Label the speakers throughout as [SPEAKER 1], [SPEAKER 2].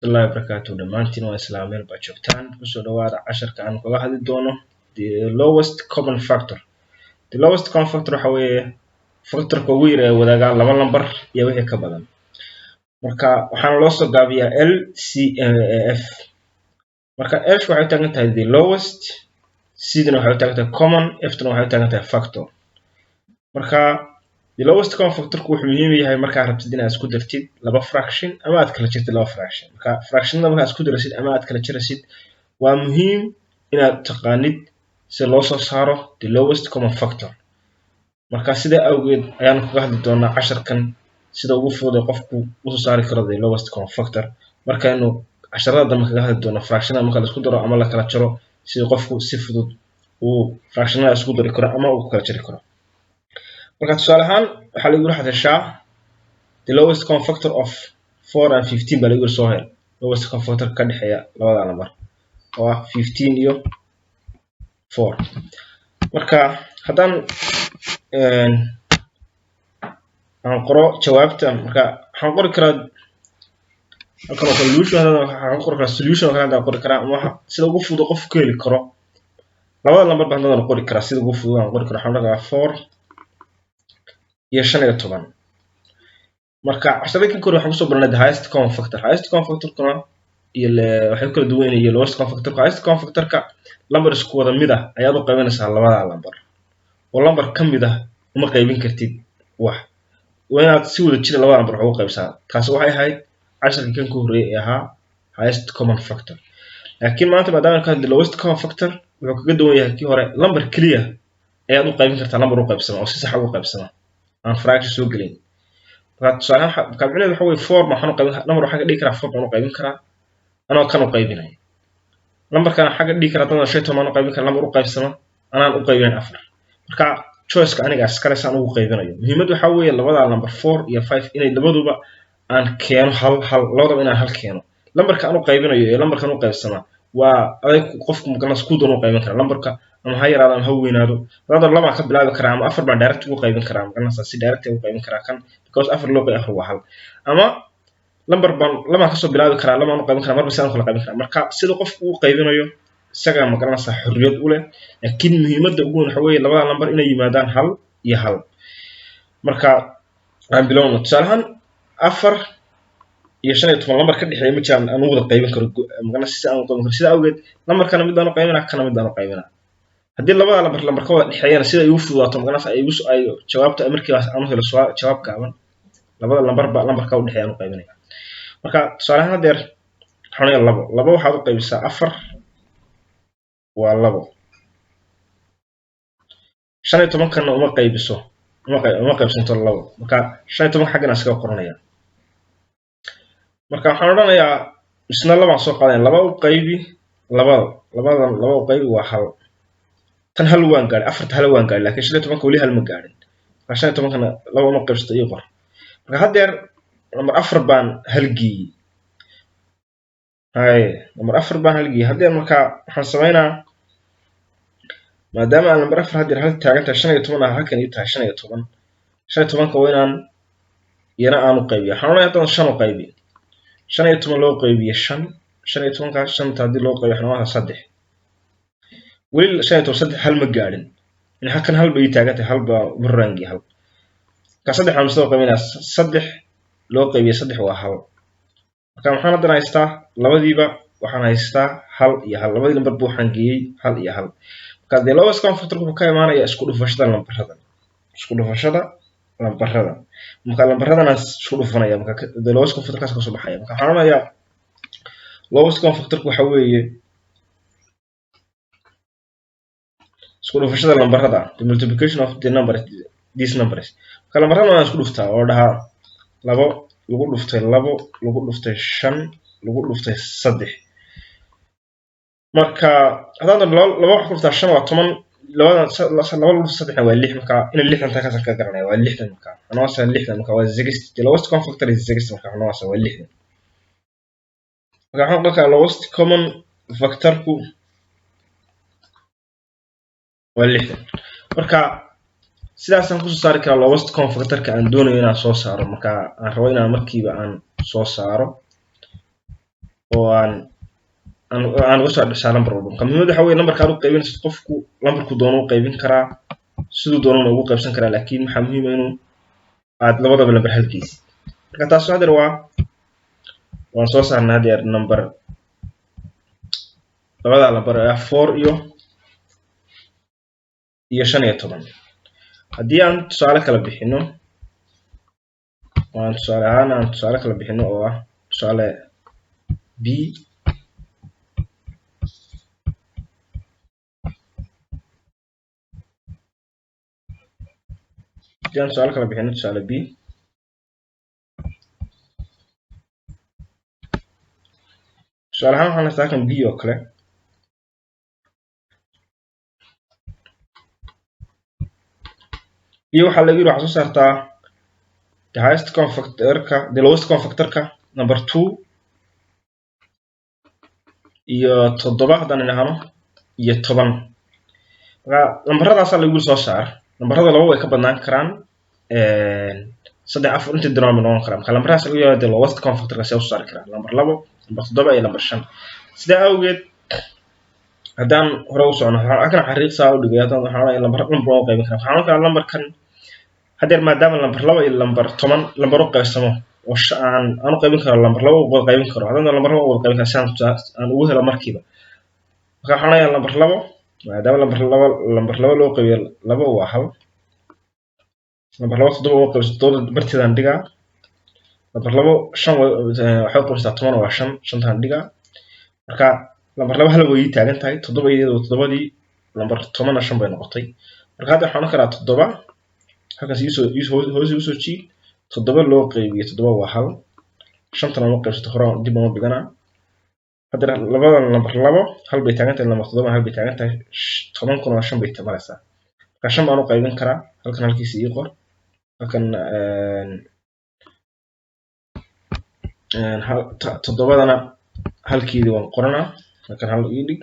[SPEAKER 1] الله وبركاته dhamaantiin waa islaameel baa joogtaan kusoo dhawaada casharka aan kaga hadli doono the lowest common factor. The lowest common factor waxa weeye factorka ugu yar ee wadaagaan laba lambar iyo wixii ka badan. Marka waxaan loo soo gaabiyaa LCMAF. Marka L waxay u taagan tahay the lowest, C dana waxay u taagan tahay common, F dana waxay u taagan tahay factor. Marka the lowest common factor wuxuu muhiim yahay marka aad rabtid inaad isku dartid laba fraction ama aad kala jirtid laba fraction. Marka fractionada marka aad isku darsid ama aad kala jirasid waa muhiim inaad taqaanid si loo soo saaro the lowest common factor. Marka sida awgeed ayaan kaga hadli doonaa casharkan sida ugu fudud qofku u soo saari karo the lowest common factor. Marka inuu casharada dambe kaga hadli doono fractionada marka la isku daro ama la kala jaro si qofku si fudud uu fractionada isku dari karo ama uu kala jari karo. Marka tusaale ahaan waxa lagu xadashaa the lowest common factor of 4 and 15 baa lagu soo helay lowest common factor ka dhaxeeya labada lambar oo 15 iyo 4. marka haddaan aan qoro jawaabta marka waxaan qori karaa halkan solution hadaan qori karaa waxa sida ugu fudud qofku heli karo labada lambar baan hadaan qori karaa sida ugu fudud aan qori karo waxaan dhagaa 4 iyo 15. marka casharada kor waxaan kusoo baranay the highest common factor. Highest common factor kana iyo waxay kala duwan yihiin lowest common factor. Highest common factor ka lambar isku wada mid ah ayaad u qaybinaysaa labada lambar oo lambar kamid ah uma qaybin kartid wax waynaad si wada jira labada lambar ugu qaybsaa. taas waxay ahayd casharka kan ku horeeyay ahaa highest common factor. laakiin maanta maadaama ka the lowest common factor wuxuu kaga duwan yahay kii hore lambar kaliya ayaad u qaybin kartaa lambar u qaybsama oo si sax ah u qaybsama aan fraction soo gelin. tusaale kabcilada waxa weeye 4 maxaan u qaybin number waxa ka dhigi karaa 4 baan u qaybin karaa anoo kan u qaybinay numberkan xaga dhigi karaa dad 15 baan u qaybin karaa number u qaybsama anaan u qaybin 4. marka choice-ka aniga askar san ugu qaybinayo muhiimadu waxa weeye labada number 4 iyo 5 inay labaduba aan keeno hal labadaba inaan hal keeno numberka aan u qaybinayo iyo numberkan u qaybsama waa aday qofku markaa isku doon u qaybin karaa numberka ama ha yaraado ama ha weynaado labada laba ka bilaabi karaa ama 4 baan direct ugu qaybin karaa markaa si direct ugu qaybin karaa kan because 4 loo qayb waa hal ama number baan lama ka soo bilaabi karaa lama u qaybin karaa marba sidaan kala qaybin karaa. marka sida qofku uu qaybinayo isaga ma garanaysaa xorriyad u leh laakiin muhiimadda ugu weyn waxa weeye labada number inay yimaadaan hal iyo hal. marka aan bilowno tusaale ahaan 4 iyo 15 number ka dhaxeeya ma jiraan aan wada qaybin karo ma garanaysaa si aan u qaybin karo sida awgeed numberkana mid aan u qaybinaa kana mid aan u qaybinaa haddii labada number ka wada dhaxeeyana sida ay u fududaato ma garanaysaa ay jawaabta markiiba aan u helo jawaab gaaban labada number ka u dhaxeeya aan u qaybinaa. marka tusaale ahaan hadeer waxaan labo waxaad u qaybisaa 4 waa 2 15 kana uma qaybiso uma qaybsanto 2 marka 15 xaggan aska qoranaya. marka waxaan oranayaa isna labaan soo qaadanaya 2 u qaybi 2 u qaybi waa 1 tan hal waan gaar 4 hal waan gaar laakiin 15 wali hal ma gaarin marka 15 kana 2 uma qaybsato iyo qor. marka hadeer number 4 baan halgii number 4 baan halgii hadeer marka waxaan sameeynaa maadaama aan number 4 hadeer hal taaganta 15 ah halkan ii tahay 15 ka weynaan yana aan u qaybiyo waxaan oranaya haddana 5 u qaybi 15 loo qaybiyo 5 ka 5 hadii loo qaybiyo waxaan waa 3 wali 3 hal ma gaarin in halkan hal bay taagantay hal baa buraangi hal ka 3 aan soo qaybinaa 3 loo qaybiyo 3 waa 1. marka waxaan hadda haystaa labadiiba waxaan haystaa hal iyo hal labadii number buu waxaan geeyay hal iyo hal. marka the lowest common factor wuxuu ka imaanaya isku dhufashada lambarada marka lambaradana isku dhufanaya marka the lowest common factor ka soo baxaya. marka waxaan oranayaa lowest common factor waxa weeye isku dhufashada lambarada the multiplication of the numbers these numbers. marka lambarada waan isku dhuftaa oo dhahaa 2 lagu dhuftay 2 lagu dhuftay 5 lagu dhuftay 3. marka hadaan 2 wax ku dhuftaa 5 waa 10 labada 2 dhuftay 3 waa 6 marka in 6 tan ka garanay waa 6 marka ana waa 6 marka waa 6 the lowest common factor is 6 marka ana waa 6. marka waxaan qolka lowest common factor ku waa 6. marka sidaas aan ku soo saari karaa lowest common factor ka aan doonayo inaan soo saaro marka aan rabo inaan markiiba aan soo saaro oo aan uga soo dhashaa number walba. Marka muhiimadu waxa weeye numberka aad u qaybinaysid qofku numberku doono u qaybin karaa siduu doonana ugu qaybsan karaa, laakiin waxaa muhiim ah inuu aad labadaba number halkiisid. Marka taas hadeer waan soo saarnay hadeer number labada number 4 iyo 15. haddii aan tusaale kala bixino oo ah tusaale b tusaale b tusaale ahaan waxaan haystaa kan b oo kale. b waxaa laga yiri waxaa soo saartaa the lowest common factor-ka number 2 iyo 7 haddaan idhaahno iyo 10. marka lambaradaasaa lagu soo saar. lambarada laba way ka badnaan karaan 3 4 inta doonaan noqon karaan. marka lambaradaas laga yaabo the lowest common factor-ka soo saari karaan lambar 2 lambar 7 iyo lambar 5. sidaa awgeed haddaan hore u socono waxaan xariiq saa u dhigay waxaan lambar oo qaybin karaa. waxaan oran lambarkan hadeer maadaama lambar 2 iyo lambar 10 lambar u qaybsamo oo aan u qaybin karo lambar 2 u qaybin karo haddana lambar 2 u qaybin karo aan ugu helo markiiba. marka waxaan leeyahay lambar 2 maadaama lambar 2 loo qaybiyo 2 waa 1 lambar 2 7 u qaybsato barteedaan dhigaa. lambar 2 5 waxay qaybsataa 10 waa 5 5taan dhigaa. marka lambar 2 hal way taagan tahay 7 iyadoo 7dii lambar 10 5 bay noqotay. marka hadda waxaan karaa 7 halkaas hoos u soo jiid 7 loo qaybiyo 7 waa 1 5tan loo qaybsato hore dib loo dhigana. hadda labada lambar 2 hal bay taagan tahay lambar 7 hal bay taagan tahay 10 kuna 5 bay tamaraysaa. marka 5 baan u qaybin karaa halkan halkiisa ii qor halkan 7dana halkeedii waan qoranaa halkan hal ii dhig.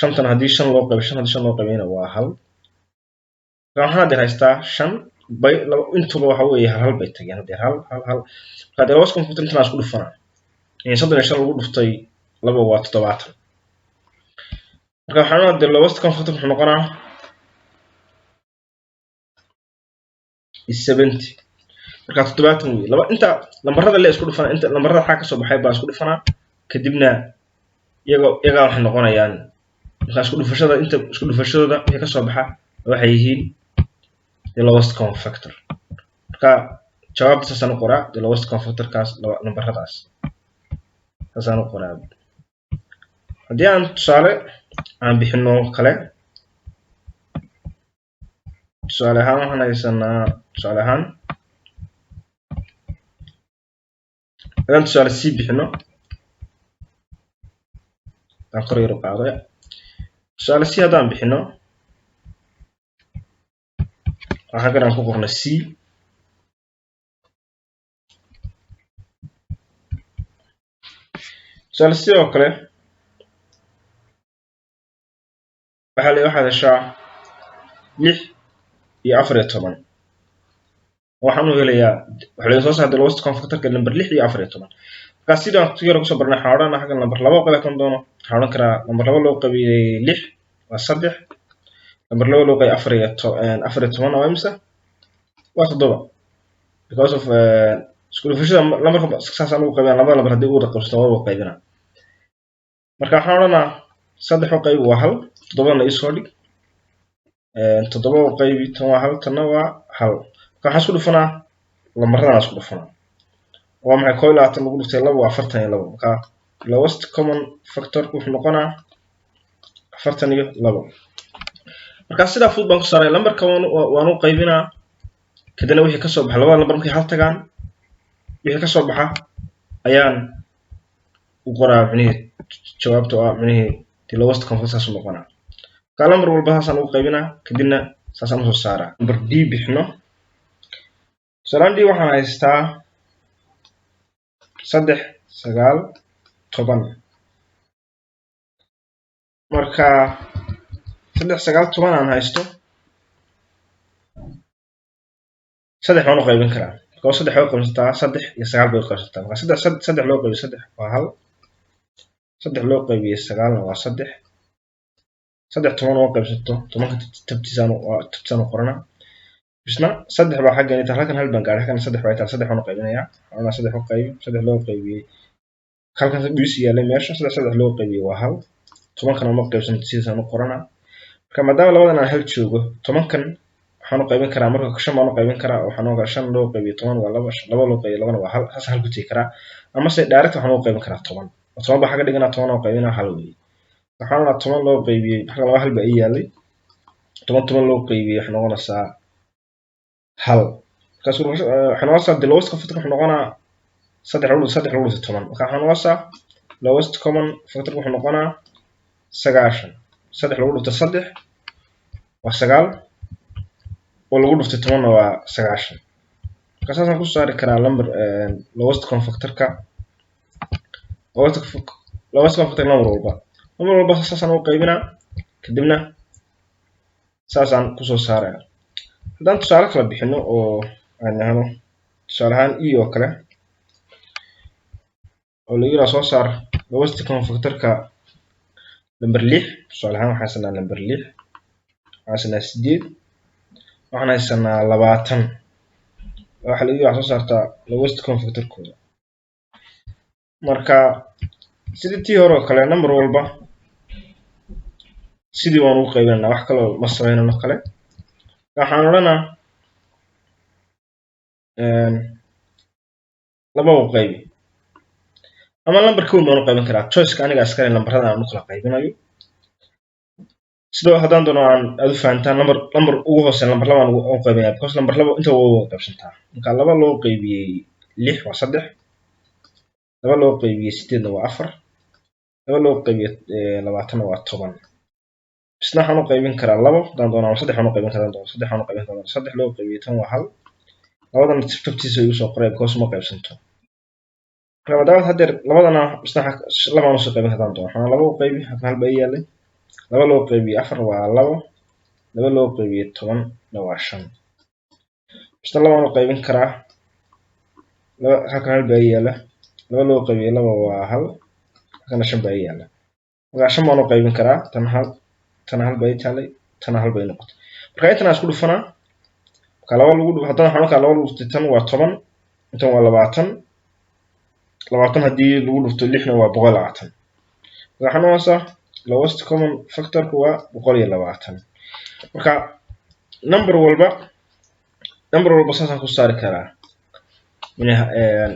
[SPEAKER 1] 5tan haddii 5 loo qaybiyo 5 haddii 5 loo qaybiyana waa 1. waxaan hadeer haystaa 5 bay intuba waxa weeye hal bay tageen hadeer hal. marka the lowest common factor intaan isku dhufanaa 35 lagu dhuftay 2 waa 70. marka waxaan the lowest common factor wuxuu noqonaa 70. marka 70 wey laba inta lambarada la isku dhufanaa inta lambarada xaq ka soo baxay baa isku dhufanaa kadibna iyaga waxay noqonayaan marka isku dhufashada wixii ka soo baxa waxay yihiin the lowest common factor. marka jawaabta saasaan u qoraa the lowest common factor-kaas lambaradaas saasaan u qoraa. haddii aan tusaale aan bixino kale tusaale ahaan waxaan haysanaa tusaale ahaan haddaan tusaale c bixino aan kor yar u qaado tusaale c haddaan bixino waxaan kan ku qornay c tusaale c oo kale waxaad heshaa 6 iyo 14. waxaan u helayaa waxa laga soo saaray lowest common factor-ka number 6 iyo 14. marka sidaan tigir ku soo barnay xawrana xagga number 2 oo qaybsan doono waxaan karaa number 2 loo qaybiyay 6 waa 3 number 2 loo qaybiyay 14 waa imisa waa 7 because of isku dhufashada lambarka saasaan ugu qaybiyay labada lambar hadii uu qaybsato waa qaybina. marka waxaan oranaa 3 oo qayb waa 1 7na isoo dhig 7 oo qayb tan waa 1 tan waa 1. waxaan isku dhufanaa lambarada isku dhufanaa waa maxay 12 lagu dhuftay 2 waa 42. marka lowest common factor wuxuu noqonaa 42. marka sida fudud baan ku saaray lambarka waan u qaybinaa kadibna wixii ka soo baxa labada lambar markay hal tagaan wixii ka soo baxa ayaan u qoraa micnaheed jawaabta waa micnaheed the lowest common factor saas noqonaa. marka lambar walba saasaan u qaybinaa kadibna saasaan u soo saaraa. number d bixino salaandii waxaan haystaa 3 9 10. marka 3 9 10 aan haysto 3 waan u qaybin karaa because 3 way qaybsataa 3 iyo 9 bay qaybsataa. marka 3 loo qaybiyo 3 waa 1 saddex loo qaybiyey sagaalna waa saddex saddex toban oo qaybsato tobanka tabtiisaan qorana isna saddex baa xaggan inta halkan hal baan gaaray halkan saddex baa inta saddex baan qaybinayaa waxaan saddex u qayb saddex loo qaybiyey halkan dhis yaalay meesha saddex loo qaybiyey waa hal tobankana uma qaybsan sidaan u qorana marka maadaama labadan aan hal joogo tobankan waxaan u qaybin karaa marka shan baan u qaybin karaa waxaan ogaa shan loo qaybiyo toban waa laba loo qaybiyo labana waa hal saas hal ku tegi karaa ama se direct waxaan u qaybin karaa toban toban baa xagga dhiganaa toban oo qaybinaa hal weeye waxaan ogaa toban loo qaybiyey halka laba hal baa ii yaalay toban loo qaybiyey waxay noqonaysaa hal markaas waxay noqonaysaa the lowest factor wuxuu noqonaa saddex lagu dhufto toban marka waxaan noqonaysaa lowest common factor wuxuu noqonaa sagaashan saddex lagu dhufto saddex waa sagaal oo lagu dhuftay tobanna waa sagaashan marka saasaan ku saari karaa number lowest common factorka lowest common factor number walba saasaan u qaybinaa kadibna saasaan kusoo saaraya haddaan tusaale kala bixino oo aan nahno tusaale ahaan e oo kale oo la yiraahdo soo saar lowest common factorka number 6 tusaale ahaan waxaan haysanaa number 6 waxaan haysanaa 8 waxaan haysanaa 20 waxa la yiraahdo soo saartaa lowest common factorkooda marka sidii tii hore oo kale number walba sidii waan u qaybinaa wax kale ma sameynano kale waxaan oranaa laba u qaybi ama number kow baan u qaybin karaa choice ka aniga iska numberada aan u kala qaybinayo sidoo haddaan doono aan aad u fahantaan number ugu hooseeya number laba aan u qaybinayaa because number laba inta waa qaybsantaa marka laba loo qaybiyey 6 waa 3 laba loo qaybiyey 8 waa 4 laba loo qaybiyey 20 waa 10 isna waxaan u qaybin karaa labo haddaan doono ama saddex aan u qaybin karaa saddex aan u qaybin karaa saddex loo qaybiyey 10 waa hal labadan tabtiisa igu soo qoray because ma qaybsanto maadaama haddeer labadana isna labaan usoo qaybin haddaan doono waxaan laba u qaybi halkan hal baa ii yaalay laba loo qaybiyey 4 waa labo laba loo qaybiyey 10 waa 5 isna labaan u qaybin karaa halkan hal baa ii yaala laba loo qaybiyey 2 waa hal halkan 5 baa ii yaala marka 5 baan u qaybin karaa tan hal baa ii taalay tan hal baa ii noqotay marka intaan isku dhufanaa marka laba lagu dhufto haddana waxaan laba lagu dhuftay tan waa 10 intan waa 20 haddii lagu dhufto 6na waa 120 waxaan noqonaysaa lowest common factorku waa 120 marka number walba saasaan ku saari karaa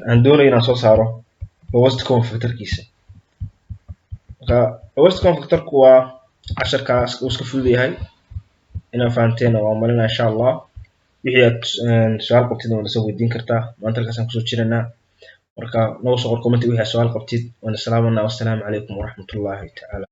[SPEAKER 1] aan doonayo inaan soo saaro lowest common factorkiisa marka lowest common factorku waa casharkaas uu iska fudud yahay inaan fahanteen oo malinaa insha Allah wixii aad su'aal qabtid oo soo weydiin kartaa maanta halkaasaan kusoo jiranaa marka noo soo qor comment wixii su'aal qabtid waana salaamu calaykum waraxmatullaahi ta'ala